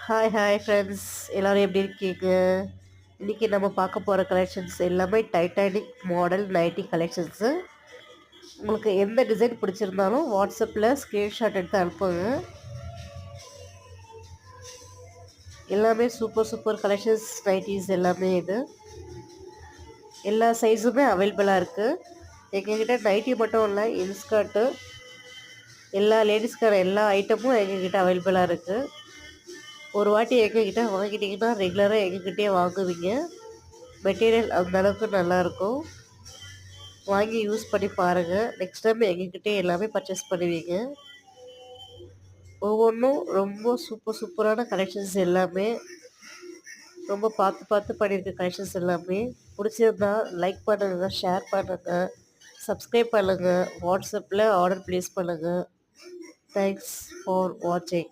Hi friends, எல்லோரும் எப்படி இருக்கீங்க? இன்றைக்கி நம்ம பார்க்க போகிற கலெக்ஷன்ஸ் எல்லாமே டைட்டானிக் மாடல் நைட்டி கலெக்ஷன்ஸு. உங்களுக்கு எந்த டிசைன் பிடிச்சிருந்தாலும் வாட்ஸ்அப்பில் ஸ்க்ரீன்ஷாட் எடுத்து அனுப்புங்க. எல்லாமே சூப்பர் கலெக்ஷன்ஸ் நைட்டிஸ் எல்லாமே இது. எல்லா சைஸுமே அவைலபிளாக இருக்குது. எங்ககிட்ட நைட்டி மட்டும் இல்லை, இன்ஸ்கர்ட்டு எல்லா லேடிஸ்க்கான எல்லா ஐட்டமும் எங்ககிட்ட அவைலபிளாக இருக்குது. ஒரு வாட்டி எங்ககிட்ட வாங்கிட்டிங்கன்னா ரெகுலராக எங்ககிட்டயே வாங்குவீங்க. மெட்டீரியல் அந்தளவுக்கு நல்லாயிருக்கும். வாங்கி யூஸ் பண்ணி பாருங்கள். நெக்ஸ்ட் டைம் எங்ககிட்டே எல்லாமே பர்ச்சேஸ் பண்ணுவீங்க. ஒவ்வொன்றும் ரொம்ப சூப்பரான கலெக்ஷன்ஸ் எல்லாமே. ரொம்ப பார்த்து பண்ணியிருக்க கலெக்ஷன்ஸ் எல்லாமே. பிடிச்சிருந்தா லைக் பண்ணுங்கள், ஷேர் பண்ணுங்கள், சப்ஸ்கிரைப் பண்ணுங்கள், வாட்ஸ்அப்பில் ஆர்டர் ப்ளேஸ் பண்ணுங்கள். தேங்க்ஸ் ஃபார் வாட்சிங்.